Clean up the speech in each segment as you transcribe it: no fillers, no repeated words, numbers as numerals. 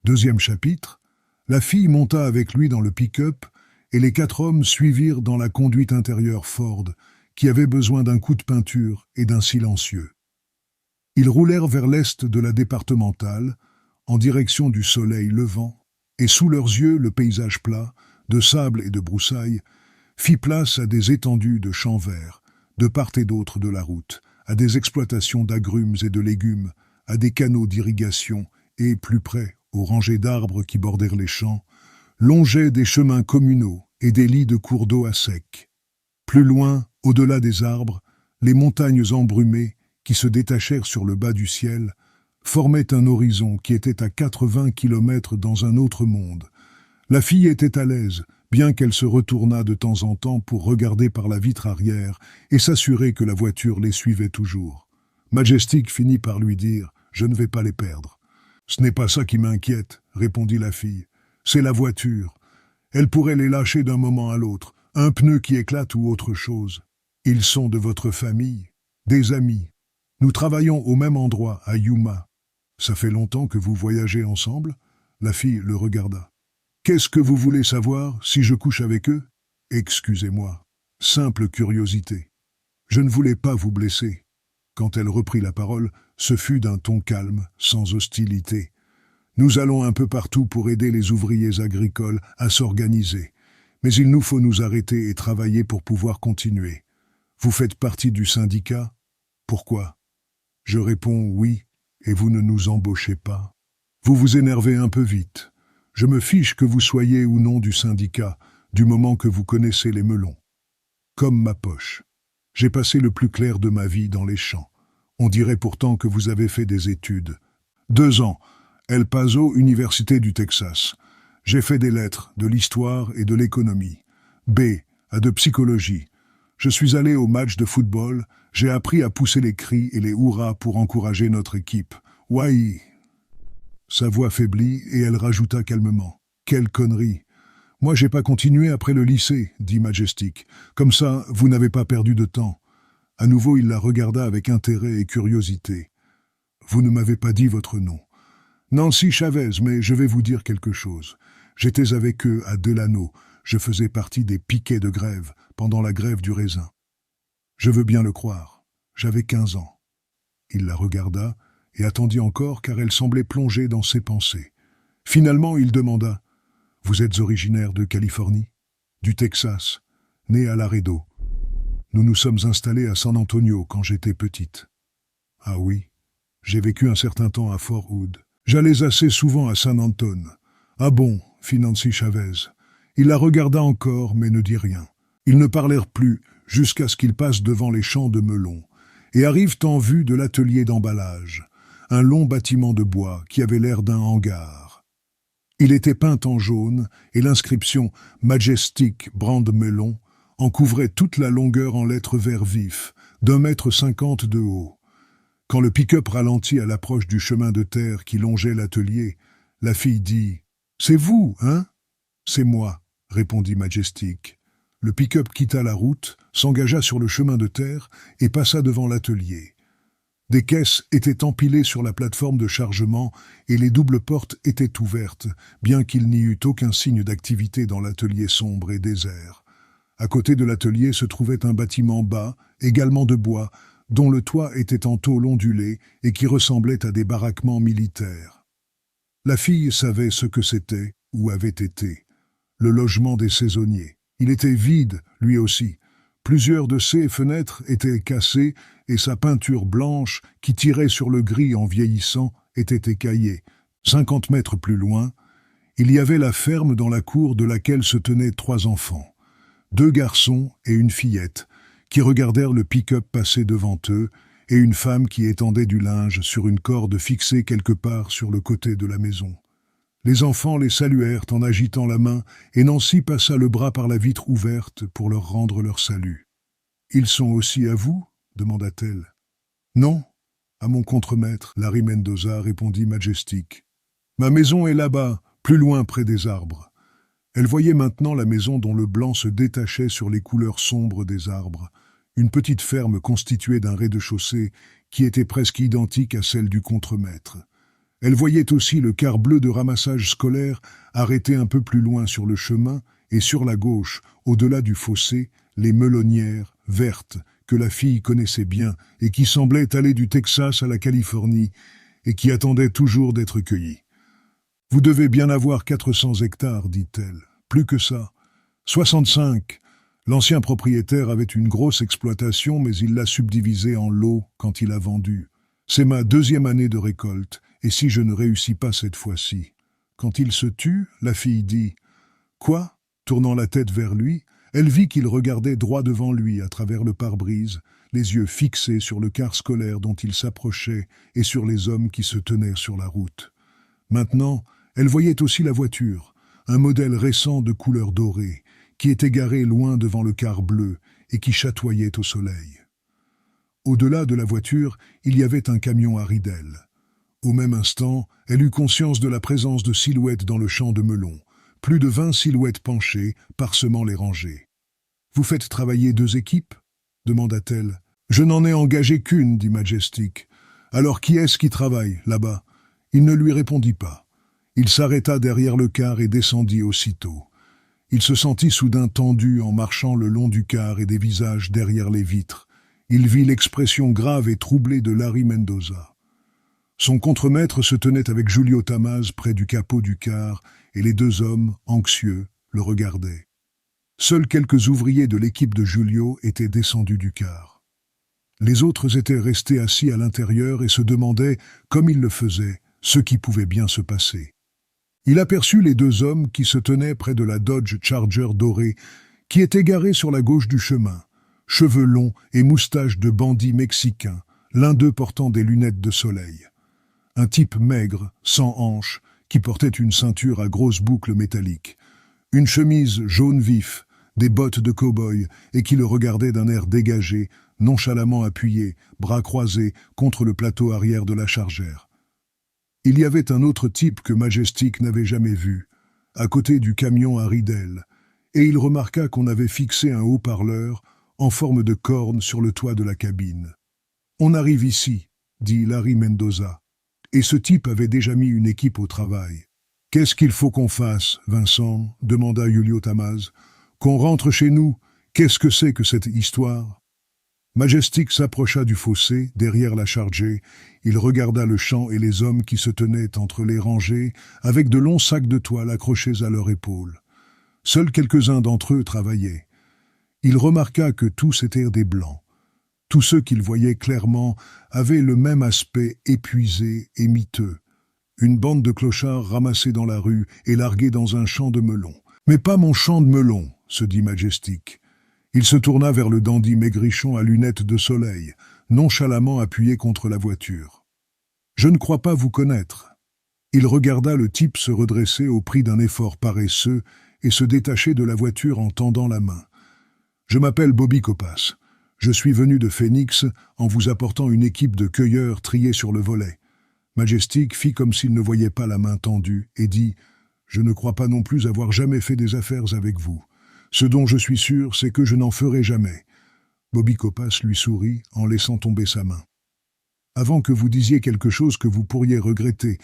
Deuxième chapitre. La fille monta avec lui dans le pick-up et les 4 hommes suivirent dans la conduite intérieure Ford, qui avait besoin d'un coup de peinture et d'un silencieux. Ils roulèrent vers l'est de la départementale, en direction du soleil levant, et sous leurs yeux le paysage plat, de sable et de broussailles, fit place à des étendues de champs verts, de part et d'autre de la route, à des exploitations d'agrumes et de légumes, à des canaux d'irrigation et, plus près, aux rangées d'arbres qui bordèrent les champs, longeaient des chemins communaux et des lits de cours d'eau à sec. Plus loin, au-delà des arbres, les montagnes embrumées, qui se détachèrent sur le bas du ciel, formaient un horizon qui était à 80 kilomètres dans un autre monde. La fille était à l'aise, bien qu'elle se retournât de temps en temps pour regarder par la vitre arrière et s'assurer que la voiture les suivait toujours. Majestic finit par lui dire « Je ne vais pas les perdre ». « Ce n'est pas ça qui m'inquiète », répondit la fille. « C'est la voiture. Elle pourrait les lâcher d'un moment à l'autre, un pneu qui éclate ou autre chose. Ils sont de votre famille, des amis. Nous travaillons au même endroit, à Yuma. Ça fait longtemps que vous voyagez ensemble ?» La fille le regarda. « Qu'est-ce que vous voulez savoir si je couche avec eux ?»« Excusez-moi. Simple curiosité. Je ne voulais pas vous blesser. » Quand elle reprit la parole, ce fut d'un ton calme, sans hostilité. « Nous allons un peu partout pour aider les ouvriers agricoles à s'organiser. Mais il nous faut nous arrêter et travailler pour pouvoir continuer. Vous faites partie du syndicat ? Pourquoi ? Je réponds oui, et vous ne nous embauchez pas. Vous vous énervez un peu vite. Je me fiche que vous soyez ou non du syndicat, du moment que vous connaissez les melons. Comme ma poche. J'ai passé le plus clair de ma vie dans les champs. On dirait pourtant que vous avez fait des études. 2 ans, El Paso, Université du Texas. J'ai fait des lettres, de l'histoire et de l'économie. B, à de psychologie. Je suis allé au match de football, j'ai appris à pousser les cris et les hurrahs pour encourager notre équipe. Ouaï. Sa voix faiblit et elle rajouta calmement. Quelle connerie. Moi, j'ai pas continué après le lycée, dit Majestic. Comme ça, vous n'avez pas perdu de temps. À nouveau, il la regarda avec intérêt et curiosité. Vous ne m'avez pas dit votre nom. Nancy Chavez, mais je vais vous dire quelque chose. J'étais avec eux à Delano. Je faisais partie des piquets de grève pendant la grève du raisin. Je veux bien le croire. J'avais 15 ans. Il la regarda et attendit encore car elle semblait plongée dans ses pensées. Finalement, il demanda « Vous êtes originaire de Californie ?»« Du Texas, né à Laredo. Nous nous sommes installés à San Antonio quand j'étais petite. »« Ah oui, j'ai vécu un certain temps à Fort Hood. J'allais assez souvent à San Anton. »« Ah bon ?» fit Nancy Chavez. Il la regarda encore, mais ne dit rien. Ils ne parlèrent plus jusqu'à ce qu'ils passent devant les champs de melons et arrivent en vue de l'atelier d'emballage, un long bâtiment de bois qui avait l'air d'un hangar. Il était peint en jaune et l'inscription « Majestic Brand Melon » en couvrait toute la longueur en lettres vert vif, d'1,50 m de haut. Quand le pick-up ralentit à l'approche du chemin de terre qui longeait l'atelier, la fille dit « C'est vous, hein ?»« C'est moi », répondit Majestic. Le pick-up quitta la route, s'engagea sur le chemin de terre et passa devant l'atelier. Des caisses étaient empilées sur la plateforme de chargement et les doubles portes étaient ouvertes, bien qu'il n'y eût aucun signe d'activité dans l'atelier sombre et désert. À côté de l'atelier se trouvait un bâtiment bas, également de bois, dont le toit était en tôle ondulée et qui ressemblait à des baraquements militaires. La fille savait ce que c'était, ou avait été, le logement des saisonniers. Il était vide, lui aussi. Plusieurs de ses fenêtres étaient cassées et sa peinture blanche, qui tirait sur le gris en vieillissant, était écaillée. 50 mètres plus loin, il y avait la ferme dans la cour de laquelle se tenaient 3 enfants, 2 garçons et une fillette, qui regardèrent le pick-up passer devant eux, et une femme qui étendait du linge sur une corde fixée quelque part sur le côté de la maison. Les enfants les saluèrent en agitant la main, et Nancy passa le bras par la vitre ouverte pour leur rendre leur salut. « Ils sont aussi à vous ?» demanda-t-elle. « Non, à mon contremaître, Larry Mendoza, répondit Majestic. Ma maison est là-bas, plus loin près des arbres. » Elle voyait maintenant la maison dont le blanc se détachait sur les couleurs sombres des arbres, une petite ferme constituée d'un rez-de-chaussée qui était presque identique à celle du contremaître. Elle voyait aussi le car bleu de ramassage scolaire arrêté un peu plus loin sur le chemin et sur la gauche, au-delà du fossé, les melonnières vertes que la fille connaissait bien et qui semblaient aller du Texas à la Californie et qui attendaient toujours d'être cueillies. « Vous devez bien avoir 400 hectares, dit-elle. Plus que ça. 65. L'ancien propriétaire avait une grosse exploitation, mais il l'a subdivisée en lots quand il a vendu. C'est ma 2e année de récolte, et si je ne réussis pas cette fois-ci. Quand il se tut, la fille dit « Quoi ?» Tournant la tête vers lui, elle vit qu'il regardait droit devant lui à travers le pare-brise, les yeux fixés sur le car scolaire dont il s'approchait et sur les hommes qui se tenaient sur la route. Maintenant, elle voyait aussi la voiture, un modèle récent de couleur dorée, qui était garé loin devant le car bleu et qui chatoyait au soleil. Au-delà de la voiture, il y avait un camion à ridelles. Au même instant, elle eut conscience de la présence de silhouettes dans le champ de melons, plus de 20 silhouettes penchées, parsemant les rangées. « Vous faites travailler 2 équipes ?» demanda-t-elle. « Je n'en ai engagé qu'une, dit Majestic. Alors qui est-ce qui travaille, là-bas ?» Il ne lui répondit pas. Il s'arrêta derrière le car et descendit aussitôt. Il se sentit soudain tendu en marchant le long du car et des visages derrière les vitres. Il vit l'expression grave et troublée de Larry Mendoza. Son contremaître se tenait avec Julio Tamaz près du capot du car et les 2 hommes, anxieux, le regardaient. Seuls quelques ouvriers de l'équipe de Julio étaient descendus du car. Les autres étaient restés assis à l'intérieur et se demandaient, comme ils le faisaient, ce qui pouvait bien se passer. Il aperçut les 2 hommes qui se tenaient près de la Dodge Charger dorée, qui était garée sur la gauche du chemin, cheveux longs et moustaches de bandits mexicains, l'un d'eux portant des lunettes de soleil. Un type maigre, sans hanches, qui portait une ceinture à grosses boucles métalliques, une chemise jaune vif, des bottes de cow-boy et qui le regardait d'un air dégagé, nonchalamment appuyé, bras croisés, contre le plateau arrière de la chargère. Il y avait un autre type que Majestic n'avait jamais vu, à côté du camion à ridelles, et il remarqua qu'on avait fixé un haut-parleur en forme de corne sur le toit de la cabine. « On arrive ici, » dit Larry Mendoza, et ce type avait déjà mis une équipe au travail. « Qu'est-ce qu'il faut qu'on fasse, Vincent ?» demanda Julio Tamaz. « Qu'on rentre chez nous? Qu'est-ce que c'est que cette histoire ?» Majestic s'approcha du fossé, derrière la chargée. Il regarda le champ et les hommes qui se tenaient entre les rangées, avec de longs sacs de toile accrochés à leurs épaules. Seuls quelques-uns d'entre eux travaillaient. Il remarqua que tous étaient des blancs. Tous ceux qu'il voyait clairement avaient le même aspect épuisé et miteux. Une bande de clochards ramassés dans la rue et largués dans un champ de melons. « Mais pas mon champ de melons !» se dit Majestic. Il se tourna vers le dandy maigrichon à lunettes de soleil, nonchalamment appuyé contre la voiture. « Je ne crois pas vous connaître. » Il regarda le type se redresser au prix d'un effort paresseux et se détacher de la voiture en tendant la main. « Je m'appelle Bobby Copas. Je suis venu de Phoenix en vous apportant une équipe de cueilleurs triés sur le volet. » Majestic fit comme s'il ne voyait pas la main tendue et dit « Je ne crois pas non plus avoir jamais fait des affaires avec vous. Ce dont je suis sûr, c'est que je n'en ferai jamais. » Bobby Copas lui sourit en laissant tomber sa main. « Avant que vous disiez quelque chose que vous pourriez regretter,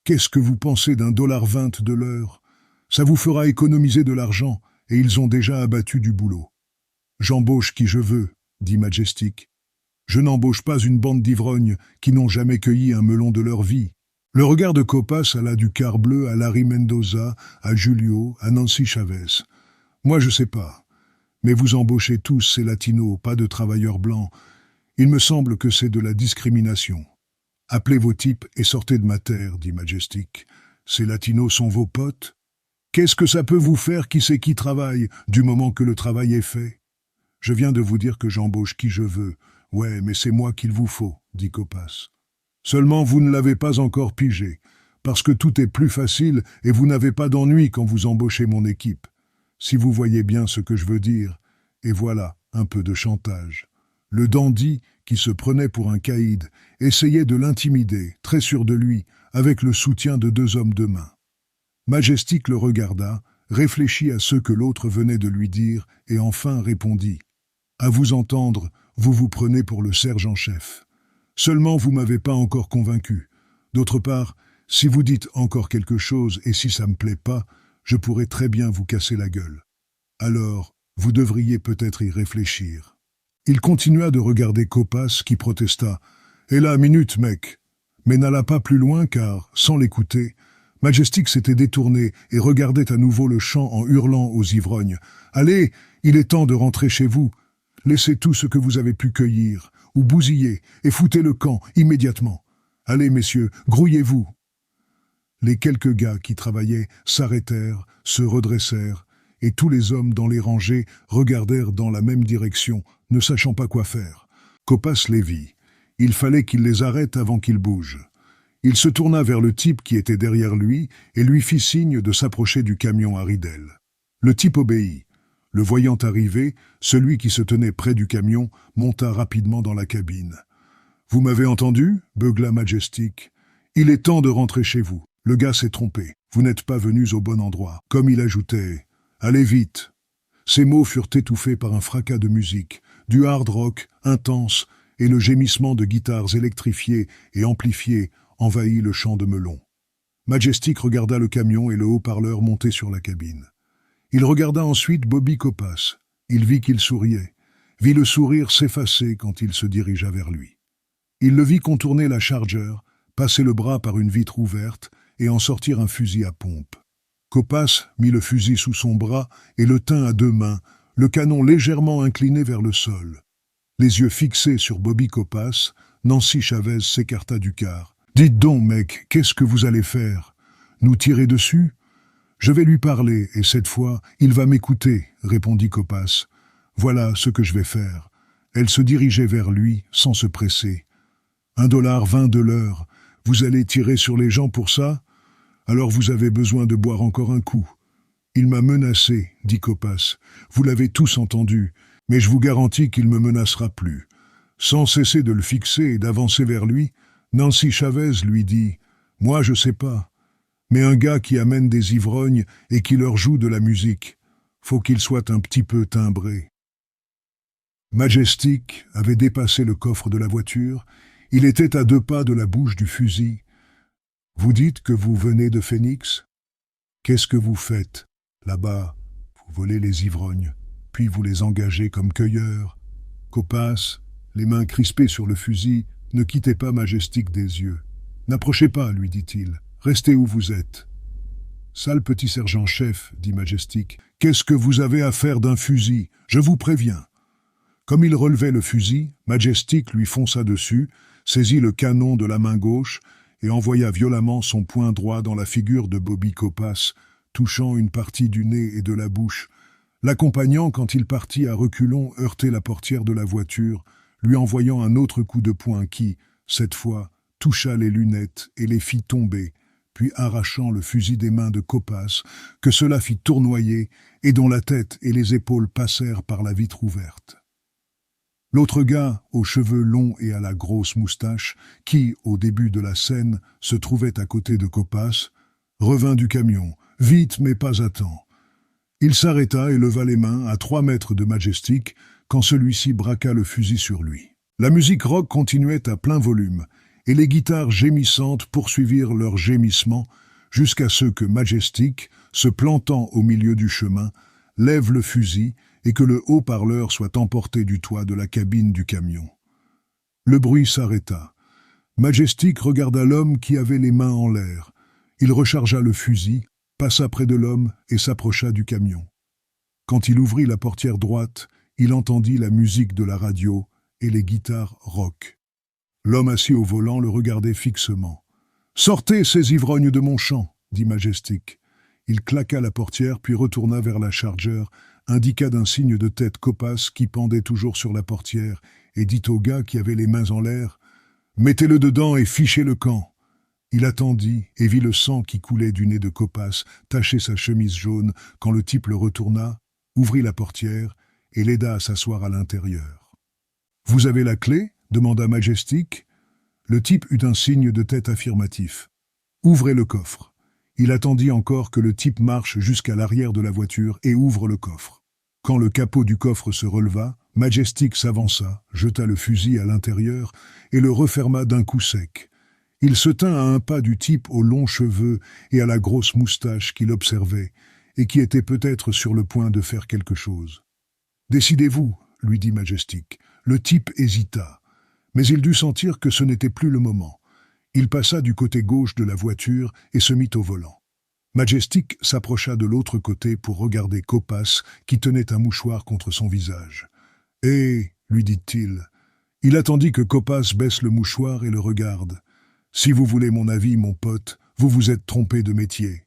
qu'est-ce que vous pensez d'1,20 $ de l'heure? Ça vous fera économiser de l'argent, et ils ont déjà abattu du boulot. »« J'embauche qui je veux, » dit Majestic. « Je n'embauche pas une bande d'ivrognes qui n'ont jamais cueilli un melon de leur vie. » Le regard de Copas alla du car bleu à Larry Mendoza, à Julio, à Nancy Chavez. « Moi, je sais pas. Mais vous embauchez tous ces latinos, pas de travailleurs blancs. Il me semble que c'est de la discrimination. Appelez vos types et sortez de ma terre, dit Majestic. Ces latinos sont vos potes? Qu'est-ce que ça peut vous faire qui sait qui travaille, du moment que le travail est fait? Je viens de vous dire que j'embauche qui je veux. Ouais, mais c'est moi qu'il vous faut, dit Copas. Seulement vous ne l'avez pas encore pigé, parce que tout est plus facile et vous n'avez pas d'ennui quand vous embauchez mon équipe. Si vous voyez bien ce que je veux dire. Et voilà, un peu de chantage. Le dandy, qui se prenait pour un caïd, essayait de l'intimider, très sûr de lui, avec le soutien de 2 hommes de main. Majestic le regarda, réfléchit à ce que l'autre venait de lui dire, et enfin répondit. « À vous entendre, vous vous prenez pour le sergent-chef. Seulement vous m'avez pas encore convaincu. D'autre part, Si vous dites encore quelque chose et si ça me plaît pas, je pourrais très bien vous casser la gueule. Alors, vous devriez peut-être y réfléchir. » Il continua de regarder Copas qui protesta. « Et là, minute, mec !» Mais n'alla pas plus loin car, sans l'écouter, Majestic s'était détourné et regardait à nouveau le champ en hurlant aux ivrognes. « Allez, il est temps de rentrer chez vous. Laissez tout ce que vous avez pu cueillir, ou bousiller, et foutez le camp immédiatement. Allez, messieurs, grouillez-vous. » Les quelques gars qui travaillaient s'arrêtèrent, se redressèrent, et tous les hommes dans les rangées regardèrent dans la même direction, ne sachant pas quoi faire. Copas les vit. Il fallait qu'il les arrête avant qu'ils bougent. Il se tourna vers le type qui était derrière lui et lui fit signe de s'approcher du camion à ridelles. Le type obéit. Le voyant arriver, celui qui se tenait près du camion monta rapidement dans la cabine. « Vous m'avez entendu ?» beugla Majestic. « Il est temps de rentrer chez vous. Le gars s'est trompé. Vous n'êtes pas venus au bon endroit. » Comme il ajoutait « Allez vite !» Ces mots furent étouffés par un fracas de musique, du hard rock intense, et le gémissement de guitares électrifiées et amplifiées envahit le champ de melon. Majestic regarda le camion et le haut-parleur monté sur la cabine. Il regarda ensuite Bobby Copas. Il vit qu'il souriait, vit le sourire s'effacer quand il se dirigea vers lui. Il le vit contourner la Charger, passer le bras par une vitre ouverte et en sortir un fusil à pompe. Copas mit le fusil sous son bras et le tint à deux mains, le canon légèrement incliné vers le sol. Les yeux fixés sur Bobby Copas, Nancy Chavez s'écarta du car. « Dites donc, mec, qu'est-ce que vous allez faire? Nous tirer dessus ?»« Je vais lui parler, et cette fois, il va m'écouter, » répondit Copas. « Voilà ce que je vais faire. » Elle se dirigeait vers lui, sans se presser. « $1,20 de l'heure. Vous allez tirer sur les gens pour ça? Alors vous avez besoin de boire encore un coup. »« Il m'a menacé, » dit Copas. « Vous l'avez tous entendu, mais je vous garantis qu'il ne me menacera plus. » Sans cesser de le fixer et d'avancer vers lui, Nancy Chavez lui dit « Moi, je sais pas. Mais un gars qui amène des ivrognes et qui leur joue de la musique, faut qu'il soit un petit peu timbré. » Majestic avait dépassé le coffre de la voiture. Il était à 2 pas de la bouche du fusil. « Vous dites que vous venez de Phoenix? Qu'est-ce que vous faites? Là-bas, vous volez les ivrognes, puis vous les engagez comme cueilleurs. » Copas, les mains crispées sur le fusil, ne quittait pas Majestic des yeux. « N'approchez pas, lui dit-il. Restez où vous êtes. »« Sale petit sergent-chef, dit Majestic. Qu'est-ce que vous avez à faire d'un fusil? Je vous préviens. » Comme il relevait le fusil, Majestic lui fonça dessus, saisit le canon de la main gauche et envoya violemment son poing droit dans la figure de Bobby Copas, touchant une partie du nez et de la bouche. L'accompagnant, quand il partit à reculons, heurter la portière de la voiture, lui envoyant un autre coup de poing qui, cette fois, toucha les lunettes et les fit tomber, puis arrachant le fusil des mains de Copas, que cela fit tournoyer et dont la tête et les épaules passèrent par la vitre ouverte. L'autre gars, aux cheveux longs et à la grosse moustache, qui, au début de la scène, se trouvait à côté de Copas, revint du camion, vite mais pas à temps. Il s'arrêta et leva les mains à 3 mètres de Majestic quand celui-ci braqua le fusil sur lui. La musique rock continuait à plein volume, et les guitares gémissantes poursuivirent leurs gémissements jusqu'à ce que Majestic, se plantant au milieu du chemin, lève le fusil et que le haut-parleur soit emporté du toit de la cabine du camion. Le bruit s'arrêta. Majestic regarda l'homme qui avait les mains en l'air. Il rechargea le fusil, passa près de l'homme et s'approcha du camion. Quand il ouvrit la portière droite, il entendit la musique de la radio et les guitares rock. L'homme assis au volant le regardait fixement. « Sortez ces ivrognes de mon champ !» dit Majestic. Il claqua la portière puis retourna vers la Charger, indiqua d'un signe de tête Copas qui pendait toujours sur la portière et dit au gars qui avait les mains en l'air « Mettez-le dedans et fichez le camp !» Il attendit et vit le sang qui coulait du nez de Copas tacher sa chemise jaune quand le type le retourna, ouvrit la portière et l'aida à s'asseoir à l'intérieur. « Vous avez la clé ?» demanda Majestic. Le type eut un signe de tête affirmatif. « Ouvrez le coffre. » Il attendit encore que le type marche jusqu'à l'arrière de la voiture et ouvre le coffre. Quand le capot du coffre se releva, Majestic s'avança, jeta le fusil à l'intérieur et le referma d'un coup sec. Il se tint à un pas du type aux longs cheveux et à la grosse moustache qu'il observait, et qui était peut-être sur le point de faire quelque chose. « Décidez-vous, lui dit Majestic. Le type hésita, mais il dut sentir que ce n'était plus le moment. Il passa du côté gauche de la voiture et se mit au volant. Majestic s'approcha de l'autre côté pour regarder Copas qui tenait un mouchoir contre son visage. « Eh !» lui dit-il. Il attendit que Copas baisse le mouchoir et le regarde. « Si vous voulez mon avis, mon pote, vous vous êtes trompé de métier.